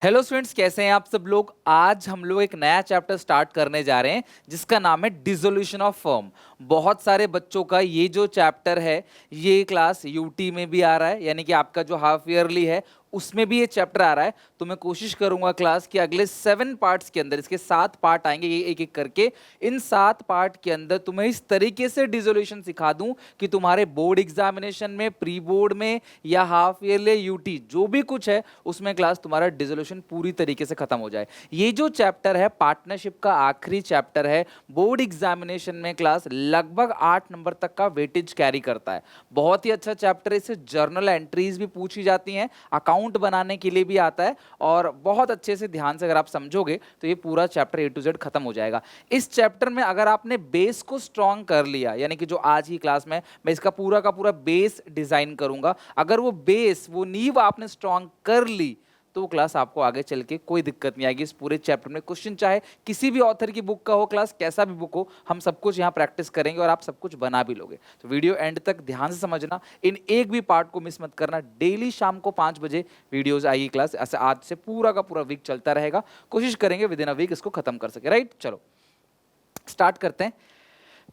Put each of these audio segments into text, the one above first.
Hello students, कैसे हैं आप सब लोग। आज हम लोग एक नया चैप्टर स्टार्ट करने जा रहे हैं जिसका नाम है डिसोल्यूशन ऑफ फर्म। बहुत सारे बच्चों का ये जो चैप्टर है ये क्लास यूटी में भी आ रहा है, यानी कि आपका जो हाफ ईयरली है उसमें भी ये चैप्टर आ रहा है। तो मैं कोशिश करूंगा क्लास कि अगले 7 पार्ट्स के अंदर, इसके 7 पार्ट आएंगे ये एक एक करके, इन 7 पार्ट के अंदर तुम्हें इस तरीके से डिसोल्यूशन सिखा दूं कि तुम्हारे बोर्ड एग्जामिनेशन में, प्री बोर्ड में या हाफ ईयरली यूटी जो भी कुछ है उसमें क्लास तुम्हारा डिसोल्यूशन पूरी तरीके से खत्म हो जाए। ये जो चैप्टर है पार्टनरशिप का आखिरी चैप्टर है। बोर्ड एग्जामिनेशन में क्लास लगभग 8 नंबर तक का वेटेज कैरी करता है। बहुत ही अच्छा चैप्टर है, इससे जर्नल एंट्रीज भी पूछी जाती हैं, अकाउंट बनाने के लिए भी आता है, और बहुत अच्छे से ध्यान से अगर आप समझोगे तो ये पूरा चैप्टर ए टू जेड खत्म हो जाएगा। इस चैप्टर में अगर आपने बेस को स्ट्रॉन्ग कर लिया, यानी कि जो आज की क्लास में मैं इसका पूरा का पूरा बेस डिजाइन करूंगा, अगर वो बेस, वो नींव आपने स्ट्रॉन्ग कर ली तो वो क्लास आपको आगे चल के कोई दिक्कत नहीं आएगी। इस पूरे चैप्टर में क्वेश्चन चाहे किसी भी ऑथर की बुक का हो, क्लास कैसा भी बुक हो, हम सब कुछ यहाँ प्रैक्टिस करेंगे और आप सब कुछ बना भी लोगे। तो वीडियो एंड तक ध्यान से समझना, इन एक भी पार्ट को मिस मत करना। डेली शाम को 5 बजे वीडियोज आएगी क्लास, ऐसे आज से पूरा का पूरा वीक चलता रहेगा। कोशिश करेंगे विद इन अ वीक इसको खत्म कर सके। राइट, चलो स्टार्ट करते हैं।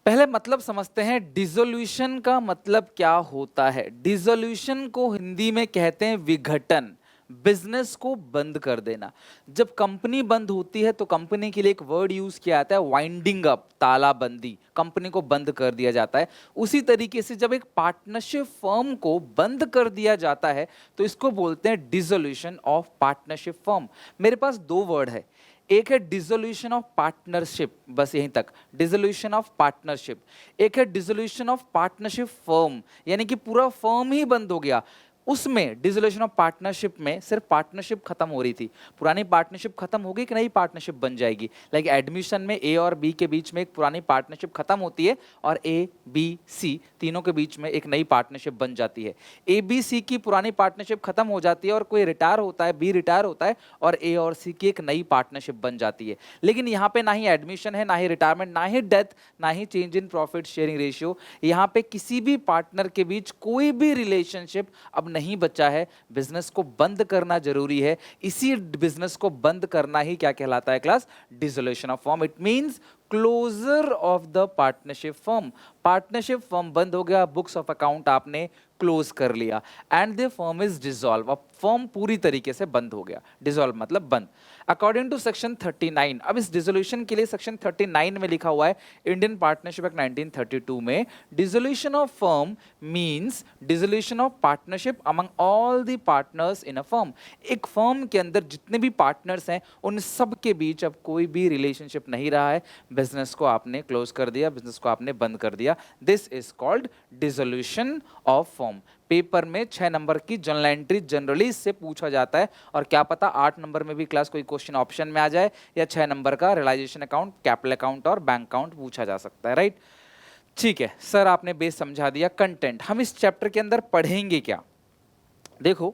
पहले मतलब समझते हैं डिसोल्यूशन का मतलब क्या होता है। डिसोल्यूशन को हिंदी में कहते हैं विघटन, बिजनेस को बंद कर देना। जब कंपनी बंद होती है तो कंपनी के लिए एक वर्ड यूज किया जाता है वाइंडिंग अप, तालाबंदी, कंपनी को बंद कर दिया जाता है। उसी तरीके से जब एक पार्टनरशिप फर्म को बंद कर दिया जाता है तो इसको बोलते हैं डिसोल्यूशन ऑफ पार्टनरशिप फर्म। मेरे पास दो वर्ड है, एक है डिसोल्यूशन ऑफ पार्टनरशिप, बस यहीं तक, डिसोल्यूशन ऑफ पार्टनरशिप। एक है डिसोल्यूशन ऑफ पार्टनरशिप फर्म, यानी कि पूरा फर्म ही बंद हो गया। उसमें डिसोल्यूशन ऑफ पार्टनरशिप में सिर्फ पार्टनरशिप खत्म हो रही थी, पुरानी पार्टनरशिप खत्म होगी कि नई पार्टनरशिप बन जाएगी। लाइक एडमिशन में ए और बी के बीच में एक पुरानी पार्टनरशिप खत्म होती है और ए बी सी तीनों के बीच में एक नई पार्टनरशिप बन जाती है। ए बी सी की पुरानी पार्टनरशिप खत्म हो जाती है और कोई रिटायर होता है, बी रिटायर होता है, और ए और सी की एक नई पार्टनरशिप बन जाती है। लेकिन यहाँ पे ना ही एडमिशन है, ना ही रिटायरमेंट, ना ही डेथ, ना ही change in profit sharing ratio. यहाँ पे किसी भी पार्टनर के बीच कोई भी रिलेशनशिप अब नहीं बचा है। बिजनेस को बंद करना जरूरी है। इसी बिजनेस को बंद करना ही क्या कहलाता है class? Dissolution of firm. It means closure of the partnership firm. Partnership firm बंद हो गया, बुक्स ऑफ अकाउंट आपने क्लोज कर लिया, and the firm is dissolve. अब फर्म पूरी तरीके से बंद हो गया, डिसॉल्व मतलब बंद। अकॉर्डिंग टू सेक्शन 39, अब इस डिसोल्यूशन के लिए सेक्शन 39 में लिखा हुआ है इंडियन पार्टनरशिप एक्ट 1932 में, dissolution of firm means dissolution of partnership among all the partners in a firm. एक फर्म के अंदर जितने भी पार्टनर्स हैं उन सब के बीच अब कोई भी रिलेशनशिप नहीं रहा है, बिजनेस को आपने क्लोज कर दिया, बिजनेस को आपने बंद कर दिया। This is called dissolution of firm. Paper में 6 नंबर की जनरल एंट्री जनरली इससे पूछा जाता है, और क्या पता 8 नंबर में भी क्लास कोई क्वेश्चन ऑप्शन में आ जाए, या 6 नंबर का रियलाइजेशन अकाउंट, कैपिटल अकाउंट और बैंक अकाउंट पूछा जा सकता है। राइट, ठीक है सर, आपने बेस समझा दिया। कंटेंट, हम इस चैप्टर के अंदर पढ़ेंगे क्या? देखो,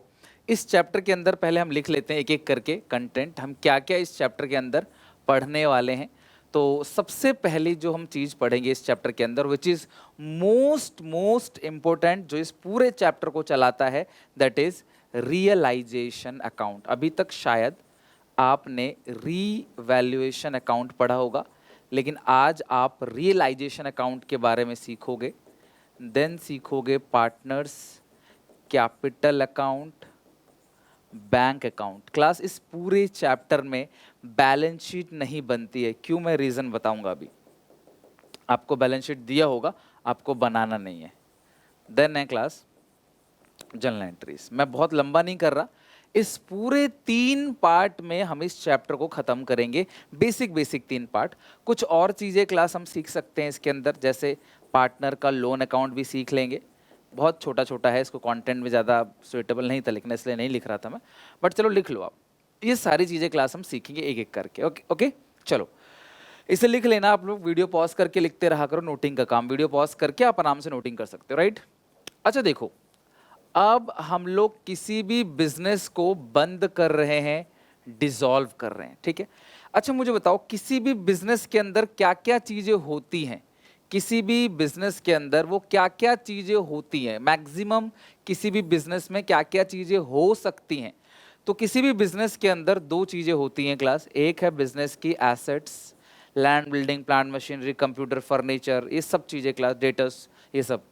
इस चैप्टर के अंदर पहले हम लिख लेते हैं एक एक करके कंटेंट, हम क्या क्या इस चैप्टर के अंदर पढ़ने वाले हैं। तो सबसे पहली जो हम चीज़ पढ़ेंगे इस चैप्टर के अंदर, विच इज़ मोस्ट इम्पोर्टेंट, जो इस पूरे चैप्टर को चलाता है, दैट इज रियलाइजेशन अकाउंट। अभी तक शायद आपने रीवैल्यूएशन अकाउंट पढ़ा होगा, लेकिन आज आप रियलाइजेशन अकाउंट के बारे में सीखोगे। देन सीखोगे partners, capital account, bank account. Class इस पूरे चैप्टर में बैलेंस शीट नहीं बनती है, क्यों? मैं रीजन बताऊंगा अभी। आपको बैलेंस शीट दिया होगा, आपको बनाना नहीं है। देन है क्लास जनरल एंट्रीज। मैं बहुत लंबा नहीं कर रहा, इस पूरे 3 पार्ट में हम इस चैप्टर को खत्म करेंगे। Basic 3 part. कुछ और चीजें क्लास हम सीख सकते हैं इसके अंदर, जैसे पार्टनर का लोन अकाउंट भी सीख लेंगे। बहुत छोटा छोटा है, इसको कंटेंट में ज़्यादा सुइटेबल नहीं था लिखना, इसलिए नहीं लिख रहा था मैं, बट चलो लिख लो आप। ये सारी चीज़ें क्लास हम सीखेंगे एक एक करके। ओके ओके, चलो इसे लिख लेना आप लोग। वीडियो पॉज करके लिखते रहा करो, नोटिंग का काम वीडियो पॉज करके आप आराम से नोटिंग कर सकते हो। राइट, अच्छा देखो, अब हम लोग किसी भी बिजनेस को बंद कर रहे हैं, डिसॉल्व कर रहे हैं, ठीक है। अच्छा मुझे बताओ, किसी भी बिजनेस के अंदर क्या क्या चीज़ें होती हैं? किसी भी बिजनेस के अंदर वो क्या क्या चीज़ें होती हैं? मैक्सिमम किसी भी बिजनेस में क्या क्या चीज़ें हो सकती हैं? तो किसी भी बिजनेस के अंदर दो चीजें होती हैं क्लास, एक है बिजनेस की assets, land, building, plant, machinery, computer, furniture, ये सब चीजें क्लास, डेटर्स, ये सब।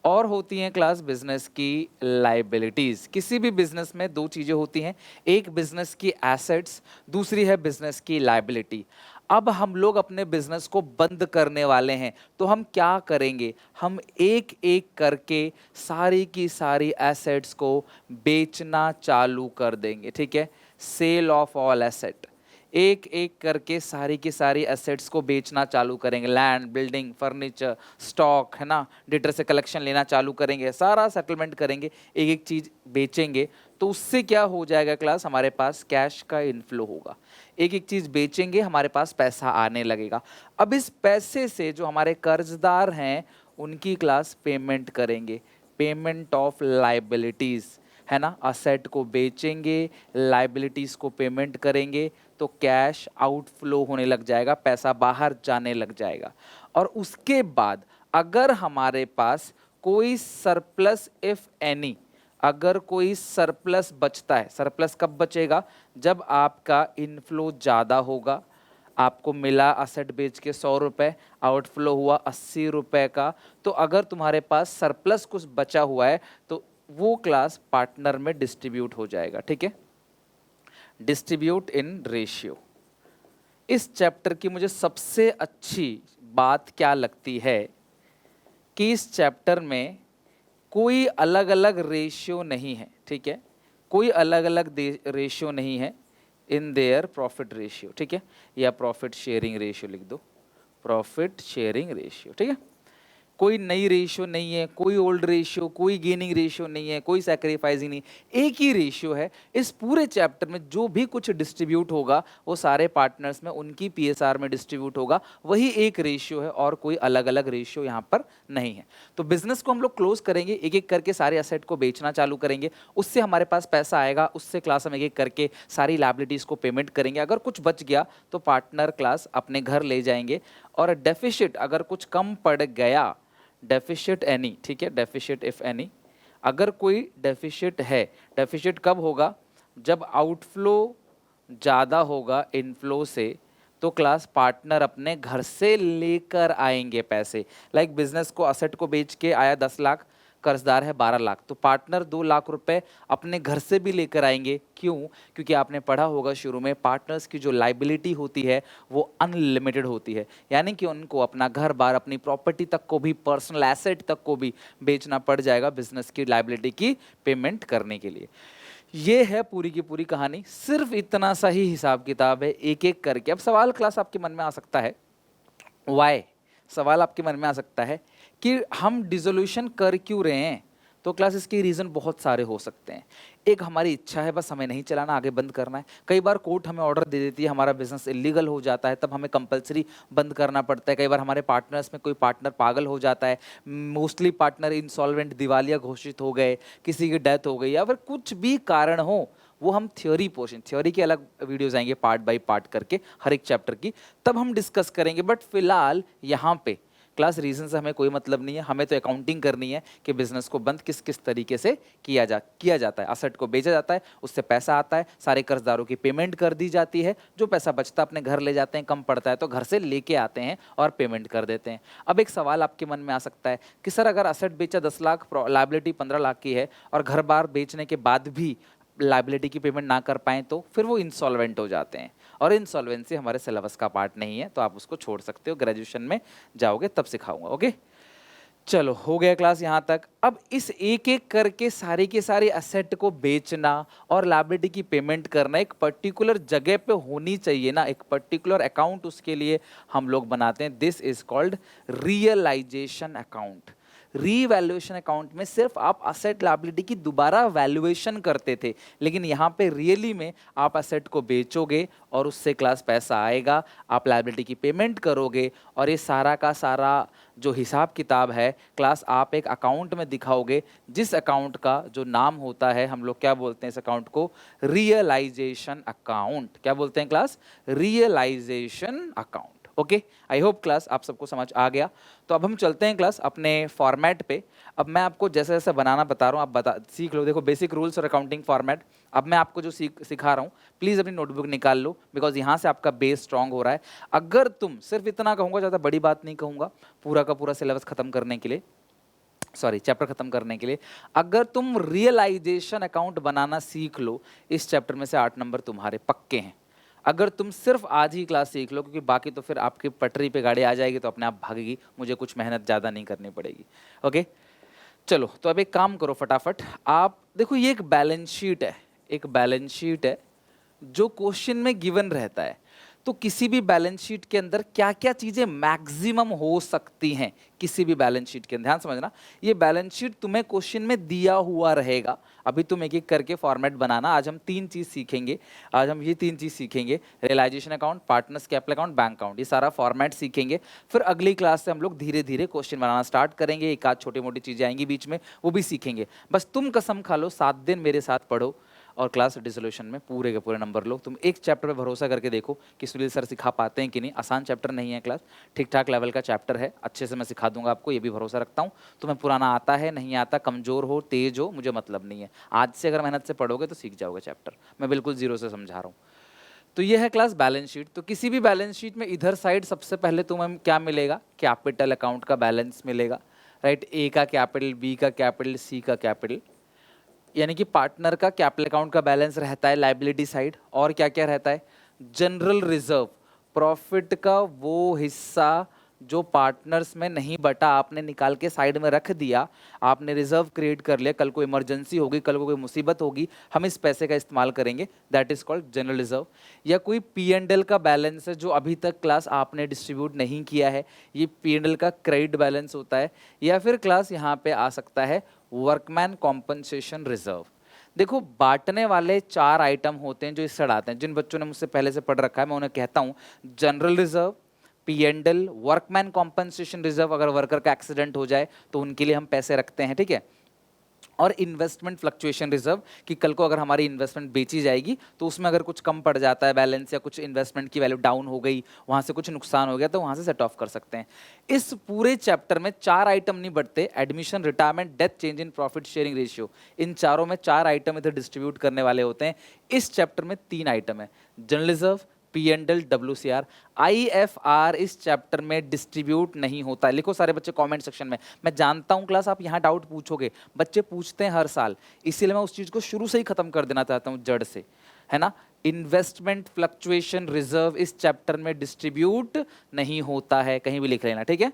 और होती हैं क्लास बिजनेस की लाइबिलिटीज। किसी भी बिजनेस में दो चीजें होती हैं, एक बिजनेस की एसेट्स, दूसरी है बिजनेस की लाइबिलिटी। अब हम लोग अपने बिजनेस को बंद करने वाले हैं, तो हम क्या करेंगे, हम एक एक करके सारी की सारी एसेट्स को बेचना चालू कर देंगे। ठीक है, सेल ऑफ ऑल एसेट, एक एक करके सारी की सारी एसेट्स को बेचना चालू करेंगे। लैंड, बिल्डिंग, फर्नीचर, स्टॉक, है ना, डेटर से कलेक्शन लेना चालू करेंगे, सारा सेटलमेंट करेंगे, एक एक चीज बेचेंगे। तो उससे क्या हो जाएगा क्लास, हमारे पास कैश का इनफ्लो होगा। एक एक चीज बेचेंगे, हमारे पास पैसा आने लगेगा। अब इस पैसे से जो हमारे कर्जदार हैं उनकी क्लास पेमेंट करेंगे, पेमेंट ऑफ लाइबिलिटीज, है ना। असेट को बेचेंगे, लाइबिलिटीज को पेमेंट करेंगे, तो कैश आउटफ्लो होने लग जाएगा, पैसा बाहर जाने लग जाएगा। और उसके बाद अगर हमारे पास कोई सरप्लस, इफ एनी, अगर कोई सरप्लस बचता है, सरप्लस कब बचेगा, जब आपका इनफ्लो ज़्यादा होगा, आपको मिला असेट बेच के 100 रुपये, आउटफ्लो हुआ 80 रुपये का, तो अगर तुम्हारे पास सरप्लस कुछ बचा हुआ है तो वो क्लास पार्टनर में डिस्ट्रीब्यूट हो जाएगा। ठीक है, डिस्ट्रीब्यूट इन रेशियो। इस चैप्टर की मुझे सबसे अच्छी बात क्या लगती है कि इस चैप्टर में कोई अलग अलग रेशियो नहीं है। ठीक है, कोई अलग अलग रेशियो नहीं है इन देयर प्रॉफिट रेशियो। ठीक है, या प्रॉफिट शेयरिंग रेशियो लिख दो, प्रॉफिट शेयरिंग रेशियो। ठीक है, कोई नई रेशियो नहीं है, कोई ओल्ड रेशियो, कोई गेनिंग रेशियो नहीं है, कोई सैक्रिफाइसिंग नहीं, एक ही रेशियो है। इस पूरे चैप्टर में जो भी कुछ डिस्ट्रीब्यूट होगा वो सारे पार्टनर्स में उनकी पीएसआर में डिस्ट्रीब्यूट होगा, वही एक रेशियो है और कोई अलग अलग रेशियो यहाँ पर नहीं है। तो बिजनेस को हम लोग क्लोज करेंगे, एक एक करके सारे असेट को बेचना चालू करेंगे, उससे हमारे पास पैसा आएगा, उससे क्लास हम एक एक करके सारी लायबिलिटीज को पेमेंट करेंगे। अगर कुछ बच गया तो पार्टनर क्लास अपने घर ले जाएंगे। और डेफिसिट अगर कुछ कम पड़ गया, डेफिशिट एनी, ठीक है, डेफिशिट इफ एनी, अगर कोई डेफिशिट है, डेफिशिट कब होगा, जब आउटफ्लो ज़्यादा होगा इनफ्लो से, तो क्लास पार्टनर अपने घर से लेकर आएंगे पैसे। लाइक बिजनेस को, असेट को बेच के आया 10 लाख, कर्जदार है 12 लाख, तो पार्टनर 2 लाख रुपए अपने घर से भी लेकर आएंगे। क्यों? क्योंकि आपने पढ़ा होगा शुरू में, पार्टनर्स की जो लाइबिलिटी होती है वो अनलिमिटेड होती है, यानी कि उनको अपना घर बार, अपनी प्रॉपर्टी तक को भी, पर्सनल एसेट तक को भी बेचना पड़ जाएगा बिजनेस की लाइबिलिटी की पेमेंट करने के लिए। ये है पूरी की पूरी कहानी, सिर्फ इतना सा ही हिसाब किताब है, एक एक करके। अब सवाल क्लास आपके मन में आ सकता है, वाई, सवाल आपके मन में आ सकता है कि हम डिसोल्यूशन कर क्यों रहे हैं। तो क्लास इसके रीज़न बहुत सारे हो सकते हैं। एक हमारी इच्छा है, बस हमें नहीं चलाना, आगे बंद करना है। कई बार कोर्ट हमें ऑर्डर दे देती है, हमारा बिजनेस इलीगल हो जाता है, तब हमें कंपलसरी बंद करना पड़ता है। कई बार हमारे पार्टनर्स में कोई पार्टनर पागल हो जाता है, मोस्टली पार्टनर इंसॉल्वेंट, दिवालिया घोषित हो गए, किसी की डेथ हो गई, या फिर कुछ भी कारण हो, वो हम थ्योरी पोर्शन, थ्योरी के अलग वीडियोस आएंगे पार्ट बाय पार्ट करके हर एक चैप्टर की, तब हम डिस्कस करेंगे। बट फिलहाल यहाँ पे क्लास रीजन से हमें कोई मतलब नहीं है, हमें तो अकाउंटिंग करनी है कि बिजनेस को बंद किस किस तरीके से किया जाता है। असेट को बेचा जाता है, उससे पैसा आता है, सारे कर्जदारों की पेमेंट कर दी जाती है, जो पैसा बचता अपने घर ले जाते हैं, कम पड़ता है तो घर से लेके आते हैं और पेमेंट कर देते हैं। अब एक सवाल आपके मन में आ सकता है कि सर अगर असेट बेचा 10 लाख, लाइबिलिटी 15 लाख की है, और घर बार बेचने के बाद भी लाइबिलिटी की पेमेंट ना कर पाएं, तो फिर वो इंसॉल्वेंट हो जाते हैं। और इंसॉल्वेंसी हमारे सिलेबस का पार्ट नहीं है, तो आप उसको छोड़ सकते हो, ग्रेजुएशन में जाओगे तब सिखाऊंगा। ओके, चलो हो गया क्लास यहाँ तक। अब इस एक एक करके सारी के सारी असेट को बेचना और लायबिलिटी की पेमेंट करना एक पर्टिकुलर जगह पे होनी चाहिए ना, एक पर्टिकुलर अकाउंट उसके लिए हम लोग बनाते हैं। This is called realisation account. Revaluation account में सिर्फ आप असेट लायबिलिटी की दोबारा वैल्यूएशन करते थे, लेकिन यहाँ पे रियली में आप असेट को बेचोगे और उससे क्लास पैसा आएगा, आप लायबिलिटी की पेमेंट करोगे, और ये सारा का सारा जो हिसाब किताब है क्लास आप एक अकाउंट में दिखाओगे, जिस अकाउंट का जो नाम होता है, हम लोग क्या बोलते हैं इस अकाउंट को, रियलाइजेशन अकाउंट। क्या बोलते हैं class? Realisation account. Okay, I hope class आप सबको समझ आ गया। तो अब हम चलते हैं क्लास अपने फॉर्मेट पे। अब मैं आपको जैसे जैसे बनाना बता रहा हूँ, आप बता सीख लो। देखो बेसिक रूल्स और अकाउंटिंग फॉर्मेट, अब मैं आपको जो सिखा रहा हूँ, प्लीज़ अपनी नोटबुक निकाल लो, बिकॉज यहाँ से आपका बेस स्ट्रांग हो रहा है। अगर तुम सिर्फ इतना कहूँगा, ज़्यादा बड़ी बात नहीं कहूँगा, पूरा का पूरा सिलेबस खत्म करने के लिए, सॉरी चैप्टर खत्म करने के लिए, अगर तुम रियलाइजेशन अकाउंट बनाना सीख लो, इस चैप्टर में से 8 नंबर तुम्हारे पक्के हैं। अगर तुम सिर्फ आज ही क्लास सीख लो, क्योंकि बाकी तो फिर आपकी पटरी पे गाड़ी आ जाएगी तो अपने आप भागेगी, मुझे कुछ मेहनत ज़्यादा नहीं करनी पड़ेगी। ओके, चलो तो अब एक काम करो फटाफट। आप देखो ये एक बैलेंस शीट है, एक बैलेंस शीट है जो क्वेश्चन में गिवन रहता है। तो किसी भी बैलेंस शीट के अंदर क्या क्या चीजें मैक्सिमम हो सकती हैं, किसी भी बैलेंस शीट के अंदर, ध्यान समझना। ये बैलेंस शीट तुम्हें क्वेश्चन में दिया हुआ रहेगा। अभी तुम एक एक करके फॉर्मेट बनाना। आज हम 3 चीज सीखेंगे, आज हम ये 3 चीज सीखेंगे, realisation account, partners capital account, bank account, ये सारा फॉर्मेट सीखेंगे। फिर अगली क्लास से हम लोग धीरे धीरे क्वेश्चन बनाना स्टार्ट करेंगे। एक आध छोटी मोटी चीजें आएंगी बीच में, वो भी सीखेंगे। बस तुम कसम खा लो, 7 दिन मेरे साथ पढ़ो और क्लास डिसोल्यूशन में पूरे के पूरे नंबर लो। तुम एक चैप्टर पे भरोसा करके देखो कि सुनील सर सिखा पाते हैं कि नहीं। आसान चैप्टर नहीं है क्लास, ठीक ठाक लेवल का चैप्टर है, अच्छे से मैं सिखा दूंगा आपको, ये भी भरोसा रखता हूँ। तुम्हें पुराना आता है नहीं आता, कमजोर हो तेज हो, मुझे मतलब नहीं है। आज से अगर मेहनत से पढ़ोगे तो सीख जाओगे चैप्टर, मैं बिल्कुल जीरो से समझा रहा हूँ। तो ये है क्लास बैलेंस शीट। तो किसी भी बैलेंस शीट में इधर साइड सबसे पहले तुम्हें क्या मिलेगा, कैपिटल अकाउंट का बैलेंस मिलेगा, राइट। ए का कैपिटल, बी का कैपिटल, सी का कैपिटल, यानी कि पार्टनर का कैपिटल अकाउंट का बैलेंस रहता है लायबिलिटी साइड। और क्या क्या रहता है, जनरल रिजर्व, प्रॉफिट का वो हिस्सा जो पार्टनर्स में नहीं बटा, आपने निकाल के साइड में रख दिया, आपने रिजर्व क्रिएट कर लिया, कल को इमरजेंसी होगी, कल को कोई मुसीबत होगी, हम इस पैसे का इस्तेमाल करेंगे, that is called general reserve. या कोई P&L का बैलेंस है जो अभी तक क्लास आपने डिस्ट्रीब्यूट नहीं किया है, ये P&L का क्रेडिट बैलेंस होता है। या फिर क्लास यहाँ पे आ सकता है वर्कमैन कॉम्पनसेशन रिजर्व। देखो बांटने वाले 4 आइटम होते हैं जो इस साइड आते हैं। जिन बच्चों ने मुझसे पहले से पढ़ रखा है मैं उन्हें कहता हूँ general reserve, P&L, workman compensation reserve, अगर वर्कर का एक्सीडेंट हो जाए तो उनके लिए हम पैसे रखते हैं, ठीक है। और इन्वेस्टमेंट फ्लक्चुएशन रिजर्व, कि कल को अगर हमारी इन्वेस्टमेंट बेची जाएगी तो उसमें अगर कुछ कम पड़ जाता है बैलेंस, या कुछ इन्वेस्टमेंट की वैल्यू डाउन हो गई, वहां से कुछ नुकसान हो गया, तो वहां से सेट ऑफ कर सकते हैं। इस पूरे चैप्टर में 4 आइटम नहीं बढ़ते, admission, retirement, death, change in profit sharing ratio, इन चारों में 4 आइटम इधर डिस्ट्रीब्यूट करने वाले होते हैं। इस चैप्टर में 3 आइटम है, general reserve, P&L, WCR, IFR इस चैप्टर में डिस्ट्रीब्यूट नहीं होता है। लिखो सारे बच्चे कमेंट सेक्शन में। मैं जानता हूं क्लास आप यहां डाउट पूछोगे, बच्चे पूछते हैं हर साल, इसीलिए मैं उस चीज को शुरू से ही खत्म कर देना चाहता हूं जड़ से, है ना। इन्वेस्टमेंट फ्लक्चुएशन रिजर्व इस चैप्टर में डिस्ट्रीब्यूट नहीं होता है, कहीं भी लिख लेना, ठीक है।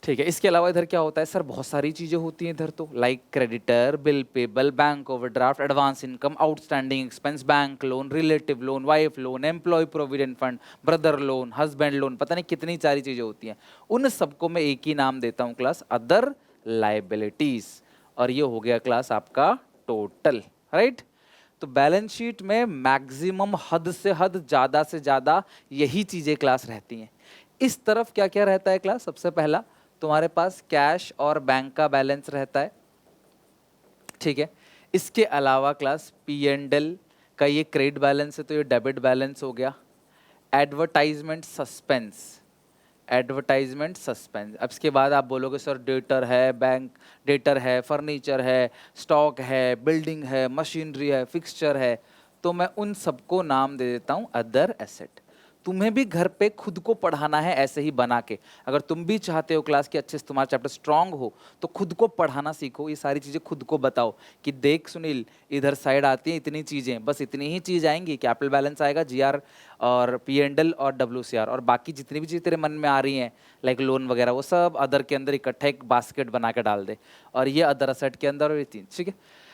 ठीक है, इसके अलावा इधर क्या होता है सर, बहुत सारी चीजें होती हैं इधर तो, like creditor, bill payable, bank overdraft, advance income, outstanding expense, bank loan, relative loan, wife loan, employ provident fund, brother loan, husband loan, पता नहीं कितनी सारी चीजें होती हैं। उन सबको मैं एक ही नाम देता हूं क्लास, अदर लाइबिलिटीज। और ये हो गया क्लास आपका टोटल, राइट। तो बैलेंस शीट में मैक्सिमम, हद से हद, ज्यादा से ज्यादा यही चीजें क्लास रहती हैं। इस तरफ क्या क्या रहता है क्लास, सबसे पहला तुम्हारे पास कैश और बैंक का बैलेंस रहता है, ठीक है। इसके अलावा क्लास P&L का ये क्रेडिट बैलेंस है तो ये डेबिट बैलेंस हो गया। एडवर्टाइजमेंट सस्पेंस, एडवर्टाइजमेंट सस्पेंस, अब इसके बाद आप बोलोगे सर डेटर है, बैंक डेटर है, फर्नीचर है, स्टॉक है, बिल्डिंग है, मशीनरी है, फिक्सचर है, तो मैं उन सबको नाम दे देता हूं अदर एसेट। तुम्हें भी घर पे खुद को पढ़ाना है ऐसे ही बना के। अगर तुम भी चाहते हो क्लास की अच्छे से तुम्हारा चैप्टर स्ट्रांग हो तो खुद को पढ़ाना सीखो, ये सारी चीजें खुद को बताओ कि देख सुनील इधर साइड आती है इतनी चीजें, बस इतनी ही चीज आएंगी, कैपिटल बैलेंस आएगा, GR और P&L और WCR, और बाकी जितनी भी चीज़ तेरे मन में आ रही हैं लाइक लोन वगैरह, वो सब अदर के अंदर इकट्ठा एक बास्केट बना के डाल दे, और ये अदर असेट के अंदर, और ये 3, ठीक है।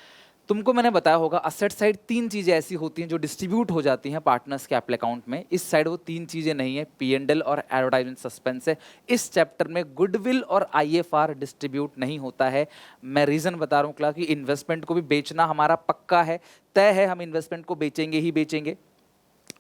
तुमको मैंने बताया होगा असेट साइड 3 चीजें ऐसी होती हैं जो डिस्ट्रीब्यूट हो जाती हैं पार्टनर्स कैपिटल अकाउंट में। इस साइड वो 3 चीजें नहीं है, P&L और एडवर्टाइजमेंट सस्पेंस है। इस चैप्टर में गुडविल और IFR डिस्ट्रीब्यूट नहीं होता है। मैं रीजन बता रहा हूँ क्लास की, इन्वेस्टमेंट को भी बेचना हमारा पक्का है, तय है, हम इन्वेस्टमेंट को बेचेंगे ही बेचेंगे।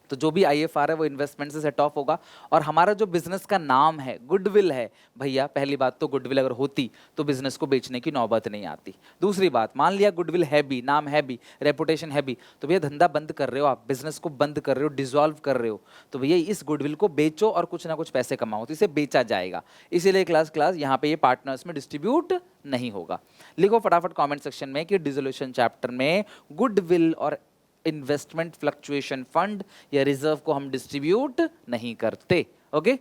तो जो भी आईएफआर है वो इन्वेस्टमेंट से सेट ऑफ होगा। और हमारा जो बिजनेस का नाम है गुडविल है, भैया पहली बात तो गुडविल अगर होती तो बिजनेस को बेचने की नौबत नहीं आती। दूसरी बात, मान लिया गुडविल है भी, नाम है भी, रेपुटेशन है भी, तो भैया धंधा बंद कर रहे हो आप, बिजनेस को बंद कर रहे हो, डिसॉल्व कर रहे हो, तो भैया इस गुडविल को बेचो और कुछ ना कुछ पैसे कमाओ, तो इसे बेचा जाएगा। इसीलिए क्लास क्लास यहाँ पे ये पार्टनर्स में डिस्ट्रीब्यूट नहीं होगा। लिखो फटाफट कमेंट सेक्शन में कि डिसोल्यूशन चैप्टर में गुडविल और इन्वेस्टमेंट फ्लक्चुएशन फंड या रिजर्व को हम डिस्ट्रीब्यूट नहीं करते। ओके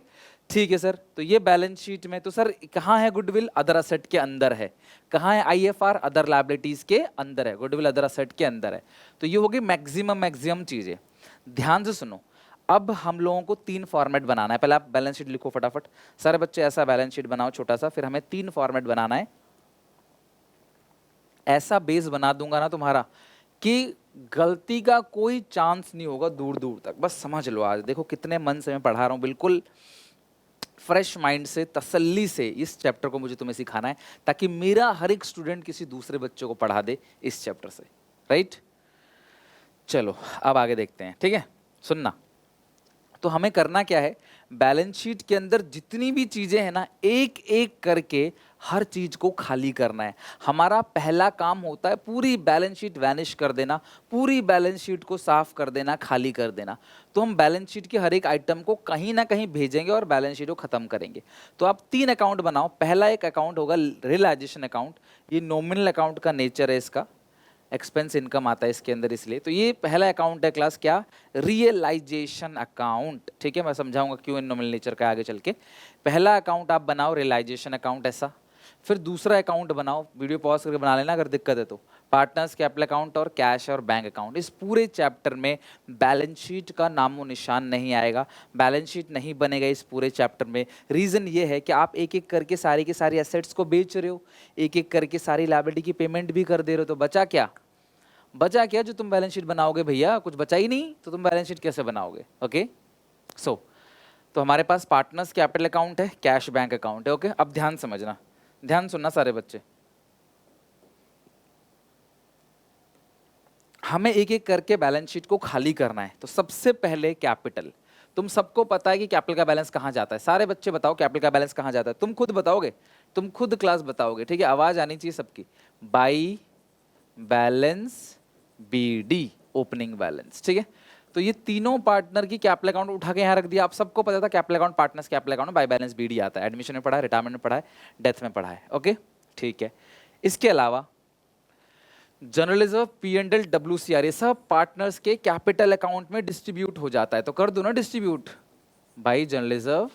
ठीक है सर। तो ये बैलेंस शीट में, तो सर कहाँ है गुडविल? अदर असेट के अंदर है। कहाँ है आईएफआर? अदर लायबिलिटीज के अंदर है। गुडविल अदर असेट के अंदर है। तो ये होगी मैक्सिमम चीजें। ध्यान से सुनो, अब हम लोगों को 3 फॉर्मेट बनाना है। पहले आप बैलेंस शीट लिखो फटाफट, सारे बच्चे ऐसा बैलेंस शीट बनाओ छोटा सा, फिर हमें 3 फॉर्मेट बनाना है। ऐसा बेस बना दूंगा ना तुम्हारा कि गलती का कोई चांस नहीं होगा दूर दूर तक। बस समझ लो, आज देखो कितने मन से मैं पढ़ा रहा हूँ, बिल्कुल फ्रेश माइंड से, तसल्ली से इस चैप्टर को मुझे तुम्हें सिखाना है, ताकि मेरा हर एक स्टूडेंट किसी दूसरे बच्चों को पढ़ा दे इस चैप्टर से। राइट, चलो अब आगे देखते हैं। ठीक है, सुनना। तो हमें करना क्या है, बैलेंस शीट के अंदर जितनी भी चीजें हैं ना, एक एक करके हर चीज को खाली करना है। हमारा पहला काम होता है पूरी बैलेंस शीट वैनिश कर देना, पूरी बैलेंस शीट को साफ कर देना, खाली कर देना। तो हम बैलेंस शीट के हर एक आइटम को कहीं ना कहीं भेजेंगे और बैलेंस शीट को खत्म करेंगे। तो आप 3 अकाउंट बनाओ। पहला एक अकाउंट होगा रियलाइजेशन अकाउंट, ये नॉमिनल अकाउंट का नेचर है, इसका एक्सपेंस इनकम आता है इसके अंदर, इसलिए तो ये पहला अकाउंट है क्लास क्या, रियलाइजेशन अकाउंट। ठीक है, मैं समझाऊंगा क्यों इन नॉमिनल नेचर का आगे चल के। पहला अकाउंट आप बनाओ रियलाइजेशन अकाउंट ऐसा। फिर दूसरा अकाउंट बनाओ, वीडियो पॉज करके बना लेना अगर दिक्कत है तो, पार्टनर्स कैपिटल अकाउंट और कैश और बैंक अकाउंट। इस पूरे चैप्टर में बैलेंस शीट का नामो निशान नहीं आएगा, बैलेंस शीट नहीं बनेगा इस पूरे चैप्टर में। रीजन ये है कि आप एक एक करके सारी की सारी एसेट्स को बेच रहे हो, एक एक करके सारी लायबिलिटी की पेमेंट भी कर दे रहे हो, तो बचा क्या? बचा क्या जो तुम बैलेंस शीट बनाओगे? भैया कुछ बचा ही नहीं, तो तुम बैलेंस शीट कैसे बनाओगे? ओके सो तो हमारे पास पार्टनर्स कैपिटल अकाउंट है, कैश बैंक अकाउंट है। ओके अब ध्यान समझना, ध्यान सुनना सारे बच्चे। हमें एक एक करके बैलेंस शीट को खाली करना है। तो सबसे पहले कैपिटल, तुम सबको पता है कि कैपिटल का बैलेंस कहाँ जाता है? सारे बच्चे बताओ कैपिटल का बैलेंस कहाँ जाता है? तुम खुद बताओगे, तुम खुद क्लास बताओगे। ठीक है, आवाज आनी चाहिए सबकी। By balance, BD opening balance. ठीक है, तो ये तीनों पार्टनर की कैपिटल अकाउंट उठा के यहाँ रख दिया। आप सबको पता था capital account, partners capital account, by balance BD आता है। एडमिशन में पढ़ा है, रिटायरमेंट में पढ़ा है, डेथ में पढ़ा है। ओके ठीक है, इसके अलावा general reserve, P and L, WCR, ये सब पार्टनर्स के कैपिटल अकाउंट में डिस्ट्रीब्यूट हो जाता है। तो कर दो ना डिस्ट्रीब्यूट, भाई जनरल रिजर्व,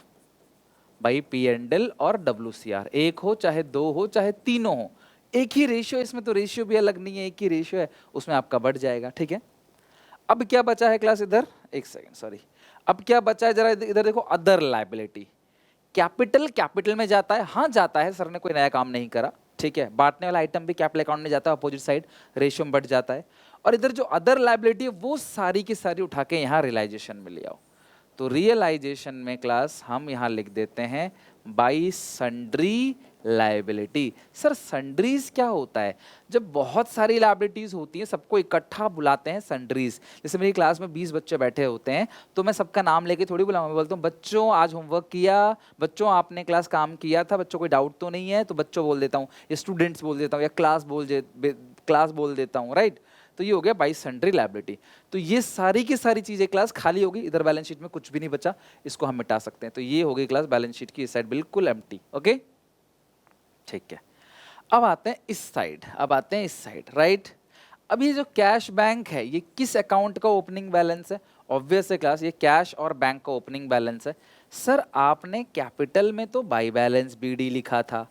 भाई पी एंड एल और WCR, एक हो चाहे 2 हो चाहे तीनों हो, एक ही रेशियो, इसमें तो रेशियो भी अलग नहीं है, एक ही रेशियो है, उसमें आपका बढ़ जाएगा। ठीक है, अब क्या बचा है क्लास? इधर एक सेकंड, सॉरी, अब क्या बचा है जरा इधर देखो, अदर लायबिलिटी। कैपिटल में जाता है, हाँ जाता है, सर ने कोई नया काम नहीं करा। ठीक है, बांटने वाला आइटम भी कैपिटल अकाउंट में जाता है, अपोजिट साइड रेशियो में बढ़ जाता है। और इधर जो अदर लायबिलिटी है वो सारी की सारी उठा के यहाँ रियलाइजेशन में ले आओ। तो रियलाइजेशन में क्लास हम यहाँ लिख देते हैं by sundry liability. Sir sundries क्या होता है? जब बहुत सारी लायबिलिटीज होती हैं सबको इकट्ठा बुलाते हैं सन्ड्रीज। जैसे मेरी क्लास में 20 बच्चे बैठे होते हैं तो मैं सबका नाम लेके थोड़ी बुलाऊंगा, मैं बोलता हूँ बच्चों आज होमवर्क किया, बच्चों आपने क्लास काम किया था, बच्चों कोई डाउट तो नहीं है? तो बच्चों बोल देता हूँ, या स्टूडेंट्स बोल देता हूँ, या क्लास बोल देता हूँ। राइट, तो ये हो गया बाई सन्ड्री लायबिलिटी। तो ये सारी की सारी चीजें क्लास खाली होगी, इधर बैलेंस शीट में कुछ भी नहीं बचा, इसको हम मिटा सकते हैं। तो ये हो गई क्लास बैलेंस शीट की इस साइड बिल्कुल एम्प्टी। ओके ठीक है, अब आते हैं इस साइड, अब आते हैं इस साइड। राइट, अब ये जो कैश बैंक है ये किस अकाउंट का ओपनिंग बैलेंस है? ऑब्वियस है क्लास, ये कैश और बैंक का ओपनिंग बैलेंस है। सर आपने कैपिटल में तो बाई बैलेंस बीडी लिखा था,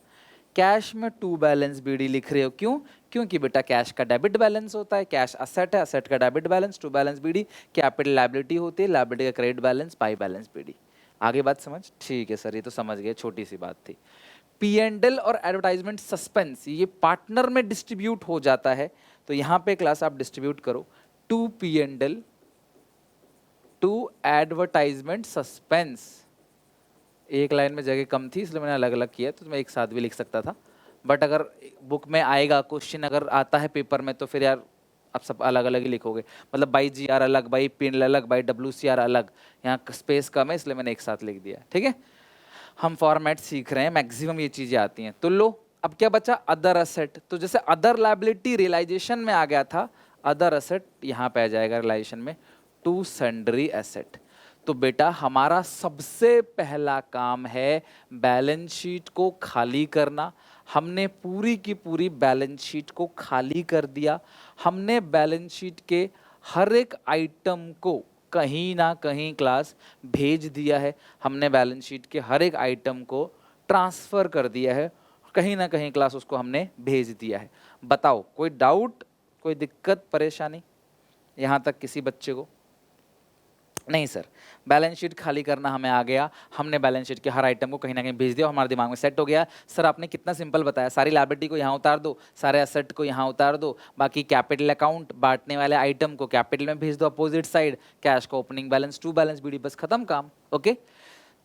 कैश में टू बैलेंस बीडी लिख रहे हो, क्यों? क्योंकि बेटा कैश का डेबिट बैलेंस होता है, कैश असेट है, असेट का debit balance, to balance BD, capital liability होती है, लायबिलिटी का credit balance, by balance BD. आगे बात समझ? ठीक है सर, ये तो समझ गए, छोटी सी बात थी। P&L और एडवर्टाइजमेंट सस्पेंस ये पार्टनर में डिस्ट्रीब्यूट हो जाता है। तो यहां पे क्लास आप डिस्ट्रीब्यूट करो to P&L, to advertisement suspense. एक लाइन में जगह कम थी इसलिए मैंने अलग अलग किया, तो मैं एक साथ भी लिख सकता था, बट अगर बुक में आएगा क्वेश्चन, अगर आता है पेपर में, तो फिर यार आप सब अलग अलग ही लिखोगे, मतलब बाई जी आर अलग, बाई पिन अलग, बाई डब्ल्यू सी आर अलग, यहाँ स्पेस कम है इसलिए मैंने एक साथ लिख दिया, ठीक है। हम फॉर्मेट सीख रहे हैं, मैक्सिमम ये चीजें आती हैं। तो लो अब क्या बचा, अदर असेट। तो जैसे अदर लायबिलिटी रियलाइजेशन में आ गया था, अदर असेट यहाँ पे आ जाएगा रियलाइजेशन में, टू सन्ड्री एसेट। तो बेटा हमारा सबसे पहला काम है बैलेंस शीट को खाली करना। हमने पूरी की पूरी बैलेंस शीट को खाली कर दिया। हमने बैलेंस शीट के हर एक आइटम को कहीं ना कहीं क्लास भेज दिया है। हमने बैलेंस शीट के हर एक आइटम को ट्रांसफर कर दिया है, कहीं ना कहीं क्लास उसको हमने भेज दिया है। बताओ कोई डाउट, कोई दिक्कत परेशानी यहाँ तक किसी बच्चे को? नहीं सर, बैलेंस शीट खाली करना हमें आ गया, हमने बैलेंस शीट के हर आइटम को कहीं ना कहीं भेज दिया, हमारे दिमाग में सेट हो गया। सर आपने कितना सिंपल बताया, सारी लायबिलिटी को यहाँ उतार दो, सारे एसेट को यहाँ उतार दो, बाकी कैपिटल अकाउंट बांटने वाले आइटम को कैपिटल में भेज दो अपोजिट साइड, कैश को opening balance to balance BD, बस खत्म काम। ओके,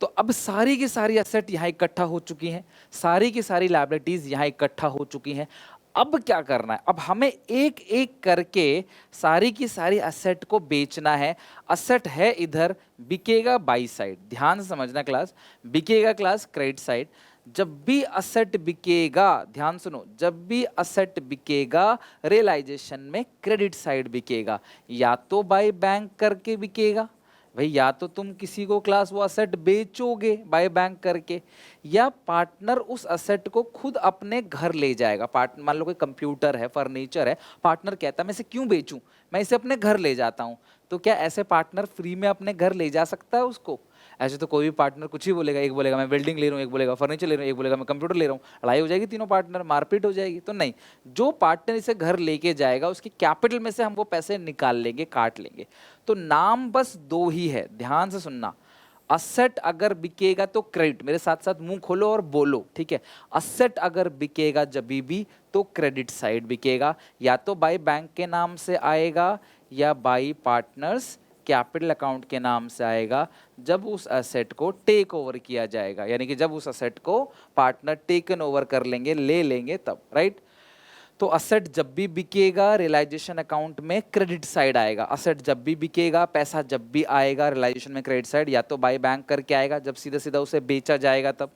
तो अब सारी की सारी एसेट यहाँ इकट्ठा हो चुकी हैं, सारी की सारी लायबिलिटीज यहाँ इकट्ठा हो चुकी हैं। अब क्या करना है, अब हमें एक एक करके सारी की सारी असेट को बेचना है। असेट है इधर, बिकेगा बाई साइड, ध्यान से समझना क्लास, बिकेगा क्लास क्रेडिट साइड। जब भी असेट बिकेगा, ध्यान सुनो, जब भी असेट बिकेगा रियलाइजेशन में क्रेडिट साइड बिकेगा, या तो बाय बैंक करके बिकेगा भाई, या तो तुम किसी को क्लास वो असेट बेचोगे बाय बैंक करके, या पार्टनर उस असेट को खुद अपने घर ले जाएगा। पार्टनर मान लो कोई कंप्यूटर है, फर्नीचर है, पार्टनर कहता है मैं इसे क्यों बेचूं, मैं इसे अपने घर ले जाता हूं। तो क्या ऐसे पार्टनर फ्री में अपने घर ले जा सकता है उसको? ऐसे तो कोई भी पार्टनर कुछ ही बोलेगा, एक बोलेगा मैं बिल्डिंग ले रहा हूँ, एक बोलेगा फर्नीचर ले रहा हूँ, एक बोलेगा मैं कंप्यूटर ले रहा हूँ, लड़ाई हो जाएगी, तीनों पार्टनर मारपीट हो जाएगी। तो नहीं, जो पार्टनर इसे घर लेके जाएगा उसके कैपिटल में से हम वो पैसे निकाल लेंगे, काट लेंगे। तो नाम बस दो ही है, ध्यान से सुनना। असेट अगर बिकेगा तो क्रेडिट, मेरे साथ साथ मुंह खोलो और बोलो, ठीक है। असेट अगर बिकेगा जब भी तो क्रेडिट साइड बिकेगा, या तो बाय बैंक के नाम से आएगा या बाय पार्टनर्स कैपिटल अकाउंट के नाम से आएगा, जब उस एसेट को टेक ओवर किया जाएगा, यानी कि जब उस एसेट को पार्टनर टेकन ओवर कर लेंगे, ले लेंगे तब, राइट। तो असेट जब भी बिकेगा रियलाइजेशन अकाउंट में क्रेडिट साइड आएगा। असेट जब भी बिकेगा, पैसा जब भी आएगा रियलाइजेशन में क्रेडिट साइड, या तो बाय बैंक करके आएगा जब सीधा सीधा उसे बेचा जाएगा तब,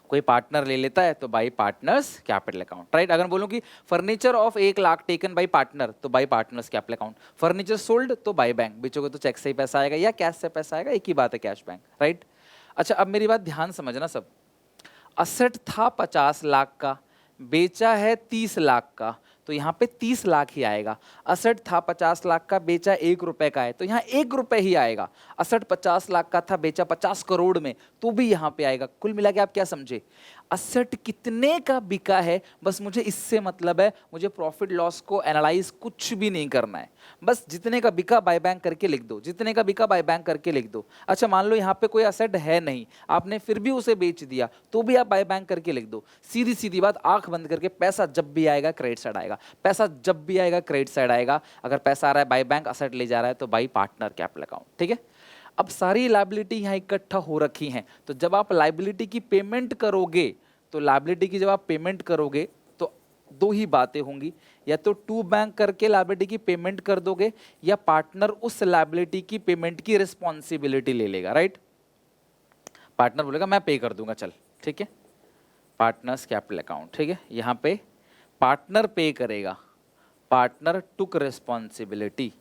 कोई पार्टनर ले लेता है तो by partners capital account, right. अगर बोलूं कि furniture of 1 lakh taken by partner तो by partners capital account, furniture sold तो बाय बैंक, बेचोगे तो चेक से ही पैसा आएगा या कैश से पैसा आएगा, एक ही बात है, कैश बैंक, राइट। अच्छा अब मेरी बात ध्यान समझना सब, असेट था 50 लाख का, बेचा है 30 लाख का, तो यहाँ पे 30 लाख ही आएगा। असेट था 50 लाख का, बेचा 1 रुपए का है, तो यहाँ 1 रुपए ही आएगा। असेट 50 लाख का था, बेचा 50 करोड़ में, तो भी यहाँ पे आएगा। कुल मिला के आप क्या समझे, असेट कितने का बिका है, बस मुझे इससे मतलब है, मुझे प्रॉफिट लॉस को एनालाइज कुछ भी नहीं करना है, बस जितने का बिका बाय बैंक करके लिख दो, जितने का बिका बाय बैंक करके लिख दो। अच्छा मान लो यहाँ पे कोई असेट है नहीं, आपने फिर भी उसे बेच दिया, तो भी आप बाय बैंक करके लिख दो। सीधी सीधी बात, आंख बंद करके, पैसा जब भी आएगा क्रेडिट साइड आएगा, पैसा जब भी आएगा क्रेडिट साइड आएगा। अगर पैसा आ रहा है बाय बैंक, असेट ले जा रहा है तो बाय पार्टनर कैपिटल अकाउंट, ठीक है। अब सारी लायबिलिटी यहाँ इकट्ठा हो रखी हैं, तो जब आप लायबिलिटी की पेमेंट करोगे, तो लायबिलिटी की जब आप पेमेंट करोगे तो दो ही बातें होंगी, या तो टू बैंक करके लायबिलिटी की पेमेंट कर दोगे, या पार्टनर उस लायबिलिटी की पेमेंट की रिस्पॉन्सिबिलिटी ले लेगा, राइट। पार्टनर बोलेगा मैं पे कर दूंगा, चल ठीक है, पार्टनर्स कैपिटल अकाउंट, ठीक है। यहाँ पे पार्टनर पे करेगा, पार्टनर टुक रिस्पॉन्सिबिलिटी,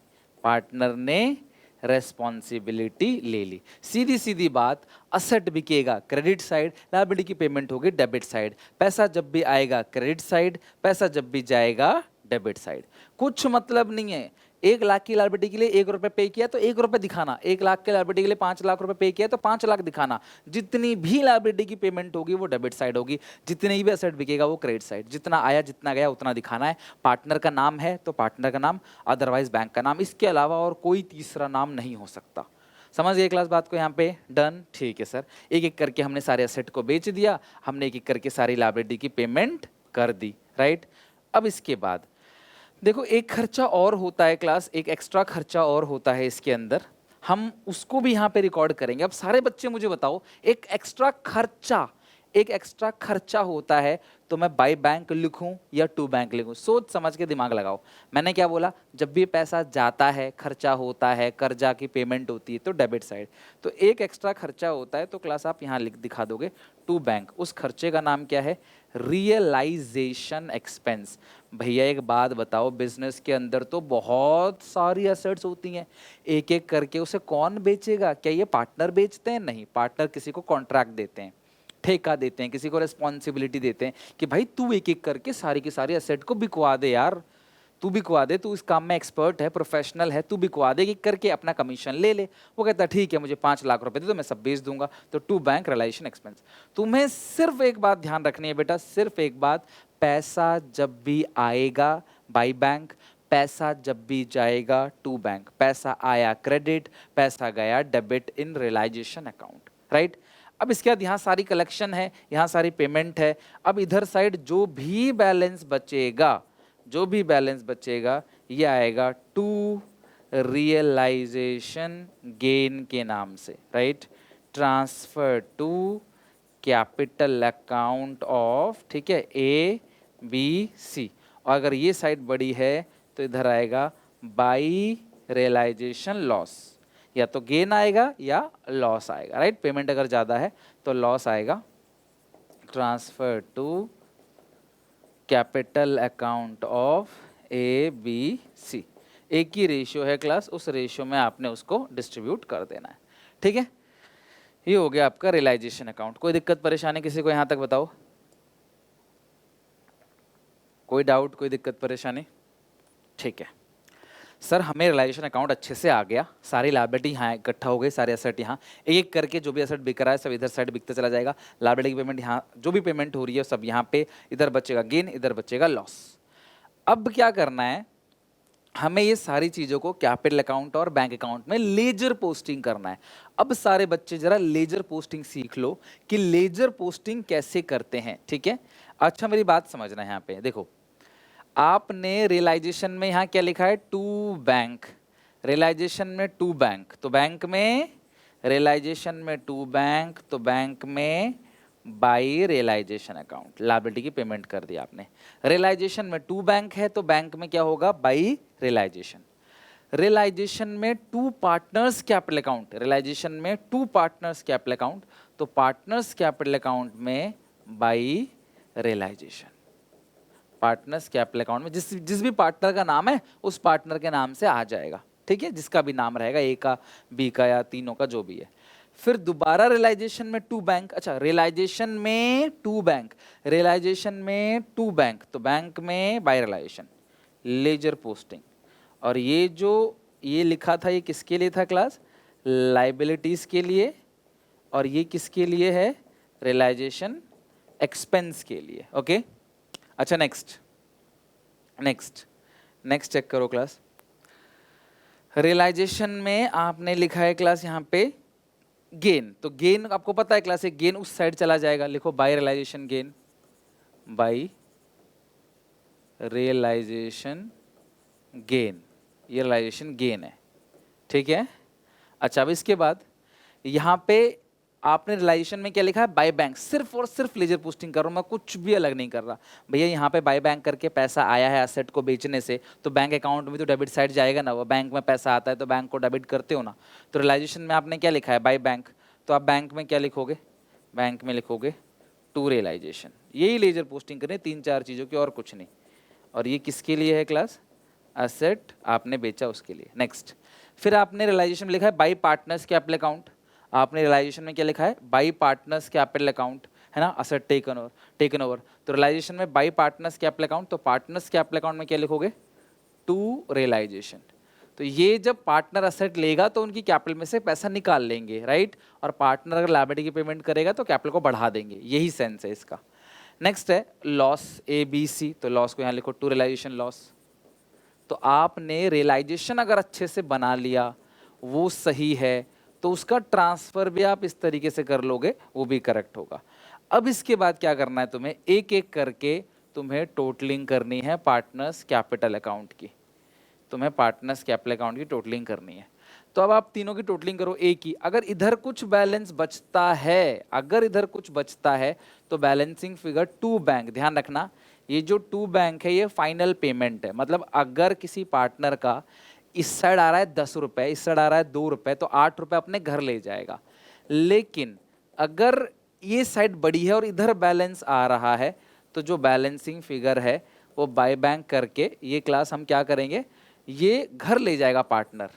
पार्टनर ने रेस्पॉन्सिबिलिटी ले ली। सीधी सीधी बात, असेट बिकेगा क्रेडिट साइड, लायबिलिटी की पेमेंट होगी डेबिट साइड, पैसा जब भी आएगा क्रेडिट साइड, पैसा जब भी जाएगा डेबिट साइड। कुछ मतलब नहीं है, 1 लाख की लायबिलिटी के लिए 1 रुपए पे किया तो 1 रुपए दिखाना, 1 लाख की लायबिलिटी के लिए 5 लाख रुपए पे किया तो 5 लाख दिखाना। जितनी भी लायबिलिटी की पेमेंट होगी वो डेबिट साइड होगी, जितने भी एसेट बिकेगा वो क्रेडिट साइड, जितना आया जितना गया उतना दिखाना है। पार्टनर का नाम है तो पार्टनर का नाम, अदरवाइज बैंक का नाम, इसके अलावा और कोई तीसरा नाम नहीं हो सकता। समझ गए क्लास बात को यहाँ पे? डन, ठीक है सर। एक एक करके हमने सारे एसेट को बेच दिया, हमने एक एक करके सारी लायबिलिटी की पेमेंट कर दी, राइट। अब इसके बाद देखो एक खर्चा और होता है क्लास, एक एक्स्ट्रा खर्चा और होता है इसके अंदर, हम उसको भी यहाँ पे रिकॉर्ड करेंगे। अब सारे बच्चे मुझे बताओ, एक एक्स्ट्रा खर्चा, एक एक्स्ट्रा खर्चा होता है तो मैं बाई बैंक लिखूं या टू बैंक लिखूं, सोच समझ के दिमाग लगाओ। मैंने क्या बोला, जब भी पैसा जाता है, खर्चा होता है, कर्जा की पेमेंट होती है तो डेबिट साइड, तो एक एक्स्ट्रा खर्चा होता है तो क्लास आप यहाँ लिख दिखा दोगे टू बैंक। उस खर्चे का नाम क्या है, रियलाइजेशन एक्सपेंस। भैया एक बात बताओ, बिजनेस के अंदर तो बहुत सारी एसेट्स होती हैं, एक एक करके उसे कौन बेचेगा? क्या ये पार्टनर बेचते हैं? नहीं, पार्टनर किसी को कॉन्ट्रैक्ट देते हैं, ठेका देते हैं, किसी को रिस्पॉन्सिबिलिटी देते हैं कि भाई तू एक एक करके सारी की सारी एसेट को बिकवा दे यार, तू बिकवा दे, तू इस काम में एक्सपर्ट है, प्रोफेशनल है, तू बिकवा दे, एक करके अपना कमीशन ले ले। वो कहता है ठीक है मुझे 5 लाख रुपए दे तो मैं सब बेच दूंगा। तो टू बैंक रियलाइजेशन एक्सपेंस। तुम्हें सिर्फ एक बात ध्यान रखनी है बेटा, सिर्फ एक बात, पैसा जब भी आएगा बाई बैंक, पैसा जब भी जाएगा टू बैंक। पैसा आया क्रेडिट, पैसा गया debit in realisation account, right. अब इसके बाद यहाँ सारी कलेक्शन है, यहाँ सारी पेमेंट है। अब इधर साइड जो भी बैलेंस बचेगा, जो भी बैलेंस बचेगा ये आएगा टू रियलाइजेशन गेन के नाम से, right. Transfer to capital account of, ठीक है, ए बी सी। और अगर ये साइड बड़ी है तो इधर आएगा बाई रियलाइजेशन लॉस, या तो गेन आएगा या लॉस आएगा, राइट। पेमेंट अगर ज़्यादा है तो लॉस आएगा। Transfer to capital account of A B C, एक ही रेशियो है क्लास, उस रेशियो में आपने उसको डिस्ट्रीब्यूट कर देना है, ठीक है। ये हो गया आपका रियलाइजेशन अकाउंट। कोई दिक्कत परेशानी किसी को यहाँ तक बताओ? कोई डाउट, कोई दिक्कत परेशानी? ठीक है सर, हमें रियलाइजेशन अकाउंट अच्छे से आ गया, सारी लायबिलिटी यहाँ इकट्ठा हो गई, सारे एसेट यहाँ, एक एक करके जो भी एसेट बिक रहा है सब इधर साइड बिकते चला जाएगा। लायबिलिटी की पेमेंट यहाँ, जो भी पेमेंट हो रही है सब यहाँ पे, इधर बचेगा गेन, इधर बचेगा लॉस। अब क्या करना है, हमें ये सारी चीज़ों को कैपिटल अकाउंट और बैंक अकाउंट में लेजर पोस्टिंग करना है। अब सारे बच्चे जरा लेजर पोस्टिंग सीख लो कि लेजर पोस्टिंग कैसे करते हैं, ठीक है। अच्छा मेरी बात समझना है, यहाँ पे देखो, आपने रियलाइजेशन में यहाँ क्या लिखा है, टू बैंक। रियलाइजेशन में टू बैंक, तो बैंक में, रियलाइजेशन में टू बैंक, तो बैंक में बाई रियलाइजेशन अकाउंट, लायबिलिटी की पेमेंट कर दी आपने। रियलाइजेशन में टू बैंक है तो बैंक में क्या होगा, बाई रियलाइजेशन। रियलाइजेशन में to partners capital account, realisation में टू पार्टनर्स कैपिटल अकाउंट, तो पार्टनर्स कैपिटल अकाउंट में by realisation. Partners capital account में जिस भी पार्टनर का नाम है उस पार्टनर के नाम से आ जाएगा, ठीक है, जिसका भी नाम रहेगा, ए का, बी का या तीनों का, जो भी है। फिर दोबारा रियलाइजेशन में टू बैंक, अच्छा रियलाइजेशन में टू बैंक, रियलाइजेशन में टू बैंक, तो बैंक में बाय रियलाइजेशन, लेजर पोस्टिंग। और ये जो ये लिखा था ये किसके लिए था क्लास, लाइबिलिटीज के लिए, और ये किसके लिए है, रियलाइजेशन एक्सपेंस के लिए, ओके। अच्छा नेक्स्ट नेक्स्ट नेक्स्ट चेक करो क्लास। रियलाइजेशन में आपने लिखा है क्लास यहाँ पे गेन, तो गेन आपको पता है क्लास, एक गेन उस साइड चला जाएगा, लिखो by realisation gain, by realisation gain, ये रियलाइजेशन गेन है, ठीक है। अच्छा अब इसके बाद यहाँ पे आपने रियलाइजेशन में क्या लिखा है, बाय बैंक, सिर्फ और सिर्फ लेजर पोस्टिंग कर रहा हूँ मैं, कुछ भी अलग नहीं कर रहा भैया। यहाँ पे बाय बैंक करके पैसा आया है एसेट को बेचने से, तो बैंक अकाउंट में तो डेबिट साइड जाएगा ना, वो बैंक में पैसा आता है तो बैंक को डेबिट करते हो ना। तो रियलाइजेशन में आपने क्या लिखा है, बाय बैंक, तो आप बैंक में क्या लिखोगे, बैंक में लिखोगे टू रियलाइजेशन। यही लेजर पोस्टिंग करें, 3-4 चीज़ों की, और कुछ नहीं। और ये किसके लिए है क्लास, एसेट आपने बेचा उसके लिए। नेक्स्ट, फिर आपने रियलाइजेशन में लिखा है बाई पार्टनर्स कैपिटल अकाउंट, आपने रियलाइजेशन में क्या लिखा है, बाई पार्टनर्स कैपिटल अकाउंट, है ना, एसेट टेकन ओवर। तो रियलाइजेशन में बाई पार्टनर्स कैपिटल अकाउंट, तो पार्टनर्स कैपिटल अकाउंट में क्या लिखोगे, टू रियलाइजेशन। तो ये जब पार्टनर एसेट लेगा तो उनकी कैपिटल में से पैसा निकाल लेंगे, राइट। और पार्टनर अगर लायबिलिटी की पेमेंट करेगा तो कैपिटल को बढ़ा देंगे, यही सेंस है इसका। नेक्स्ट है लॉस, ए बी सी, तो लॉस को यहाँ लिखो टू रियलाइजेशन लॉस। तो आपने रियलाइजेशन अगर अच्छे से बना लिया, वो सही है, तो उसका ट्रांसफर भी आप इस तरीके से कर लोगे, वो भी करेक्ट होगा। अब इसके बाद क्या करना है तुम्हें, एक एक करके तुम्हें टोटलिंग करनी है पार्टनर्स कैपिटल अकाउंट की, तुम्हें पार्टनर्स कैपिटल अकाउंट की टोटलिंग करनी है। तो अब आप तीनों की टोटलिंग करो ए की, अगर इधर कुछ बैलेंस बचता है, अगर इधर कुछ बचता है तो बैलेंसिंग फिगर टू बैंक, ध्यान रखना ये जो टू बैंक है ये फाइनल पेमेंट है, मतलब अगर किसी पार्टनर का इस साइड आ रहा है 10 रुपए, इस साइड आ रहा है 2 रुपए, तो 8 रुपए अपने घर ले जाएगा। लेकिन अगर ये साइड बड़ी है और इधर बैलेंस आ रहा है तो जो बैलेंसिंग फिगर है वो बाय बैंक करके ये क्लास हम क्या करेंगे, ये घर ले जाएगा पार्टनर।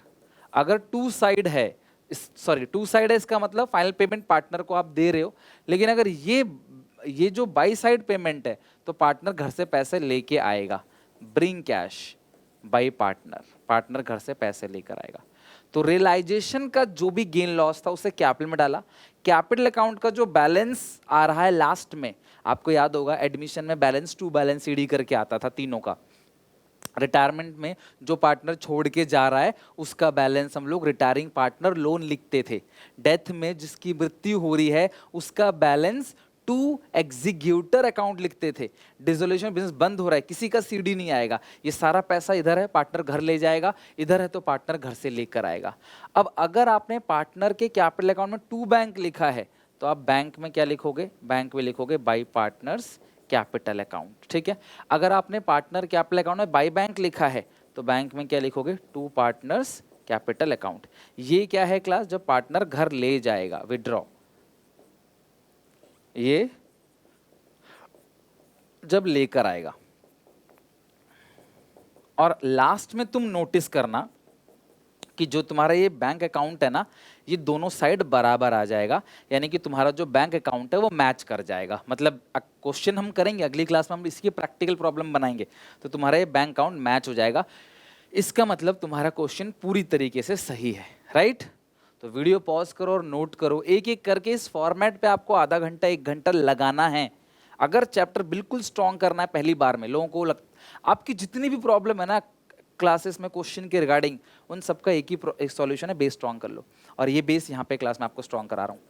अगर टू साइड है, सॉरी टू साइड है इसका मतलब फाइनल पेमेंट पार्टनर को आप दे रहे हो, लेकिन अगर ये जो बाई साइड पेमेंट है तो पार्टनर घर से पैसे लेके आएगा। Bring cash by partner, partner घर से पैसे लेकर आएगा। तो रियलाइजेशन का जो भी गेन लॉस था उसे कैपिटल में डाला। कैपिटल अकाउंट का जो बैलेंस आ रहा है लास्ट में, आपको याद होगा एडमिशन में बैलेंस टू बैलेंस सीडी करके आता था तीनों का। रिटायरमेंट में जो पार्टनर छोड़ के जा रहा है उसका बैलेंस हम लोग रिटायरिंग पार्टनर लोन लिखते थे। डेथ में जिसकी मृत्यु हो रही है उसका बैलेंस टू एग्जीक्यूटर अकाउंट लिखते थे। डिसोल्यूशन बिजनेस बंद हो रहा है, किसी का सीडी नहीं आएगा, ये सारा पैसा इधर है पार्टनर घर ले जाएगा, इधर है तो पार्टनर घर से लेकर आएगा। अब अगर आपने पार्टनर के कैपिटल अकाउंट में टू बैंक लिखा है तो आप बैंक में क्या लिखोगे, बैंक में लिखोगे बाई पार्टनर्स कैपिटल अकाउंट, ठीक है। अगर आपने पार्टनर कैपिटल अकाउंट में बाई बैंक लिखा है तो बैंक में क्या लिखोगे, टू पार्टनर्स कैपिटल अकाउंट। ये क्या है क्लास, जब पार्टनर घर ले जाएगा, विड्रॉ, ये जब लेकर आएगा। और लास्ट में तुम नोटिस करना कि जो तुम्हारा ये बैंक अकाउंट है ना, ये दोनों साइड बराबर आ जाएगा, यानी कि तुम्हारा जो बैंक अकाउंट है वो मैच कर जाएगा। मतलब क्वेश्चन हम करेंगे अगली क्लास में, हम इसकी प्रैक्टिकल प्रॉब्लम बनाएंगे तो तुम्हारा ये बैंक अकाउंट मैच हो जाएगा। इसका मतलब तुम्हारा क्वेश्चन पूरी तरीके से सही है, राइट। तो वीडियो पॉज करो और नोट करो, एक एक करके इस फॉर्मेट पे आपको आधा घंटा 1 घंटा लगाना है। अगर चैप्टर बिल्कुल स्ट्रॉन्ग करना है पहली बार में, लोगों को आपकी जितनी भी प्रॉब्लम है ना क्लासेस में क्वेश्चन के रिगार्डिंग, उन सबका एक ही सॉल्यूशन है, बेस स्ट्रॉन्ग कर लो। और ये बेस यहाँ पे क्लास में आपको स्ट्रॉन्ग करा रहा हूँ।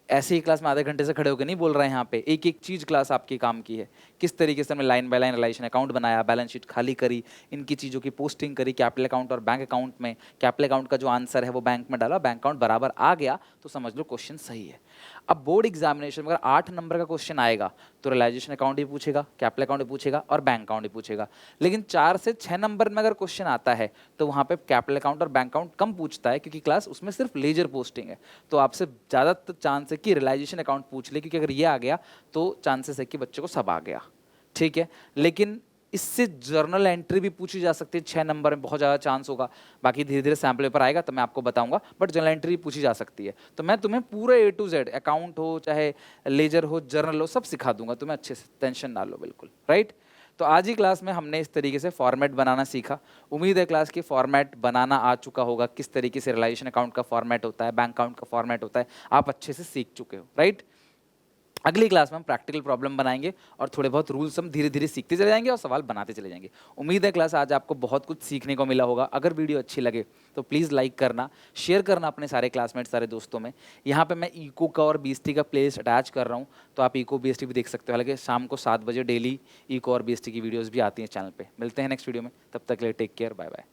ऐसे ही क्लास में आधे घंटे से खड़े होकर नहीं बोल रहे हैं, यहाँ पे एक एक चीज क्लास आपकी काम की है। किस तरीके से हमने line by line realisation account बनाया, बैलेंस शीट खाली करी, इनकी चीज़ों की पोस्टिंग करी कैपिटल अकाउंट और बैंक अकाउंट में। कैपिटल अकाउंट का जो आंसर है वो बैंक में डाला, बैंक अकाउंट बराबर आ गया तो समझ लो क्वेश्चन सही है। अब बोर्ड एग्जामिनेशन में अगर 8 नंबर का क्वेश्चन आएगा तो रियलाइजेशन अकाउंट भी पूछेगा, कैपिटल अकाउंट भी पूछेगा और बैंक अकाउंट भी पूछेगा। लेकिन 4 से 6 नंबर में अगर क्वेश्चन आता है तो वहाँ पे कैपिटल अकाउंट और बैंक अकाउंट कम पूछता है, क्योंकि क्लास उसमें सिर्फ लेजर पोस्टिंग है। तो आपसे ज़्यादा चांस है कि रियलाइजेशन अकाउंट पूछ ले, क्योंकि अगर ये आ गया तो चांसेस है कि बच्चे को सब आ गया, ठीक है। लेकिन इससे जर्नल एंट्री भी पूछी जा सकती है, 6 नंबर में बहुत ज़्यादा चांस होगा। बाकी धीरे धीरे सैम्पल पेपर आएगा तो मैं आपको बताऊंगा, बट जर्नल एंट्री पूछी जा सकती है। तो मैं तुम्हें पूरे A to Z, अकाउंट हो चाहे लेजर हो जर्नल हो, सब सिखा दूंगा तुम्हें अच्छे से, टेंशन ना लो, बिल्कुल राइट। तो आज ही क्लास में हमने इस तरीके से फॉर्मेट बनाना सीखा। उम्मीद है क्लास की फॉर्मेट बनाना आ चुका होगा, किस तरीके से रियलाइजेशन अकाउंट का फॉर्मेट होता है, बैंक अकाउंट का फॉर्मेट होता है, आप अच्छे से सीख चुके हो, राइट। अगली क्लास में हम प्रैक्टिकल प्रॉब्लम बनाएंगे और थोड़े बहुत रूल्स हम धीरे धीरे सीखते चले जाएंगे और सवाल बनाते चले जाएंगे। उम्मीद है क्लास आज आपको बहुत कुछ सीखने को मिला होगा। अगर वीडियो अच्छी लगे तो प्लीज़ लाइक करना, शेयर करना अपने सारे क्लासमेट्स, सारे दोस्तों में। यहाँ पे मैं इको का और BST का प्लेलिस्ट अटैच कर रहा हूँ, तो आप इको BST भी देख सकते हो। हालांकि शाम को 7 बजे डेली इको और BST की वीडियोज़ भी आती हैं चैनल पर। मिलते हैं नेक्स्ट वीडियो में, तब तक के लिए टेक केयर, बाय बाय।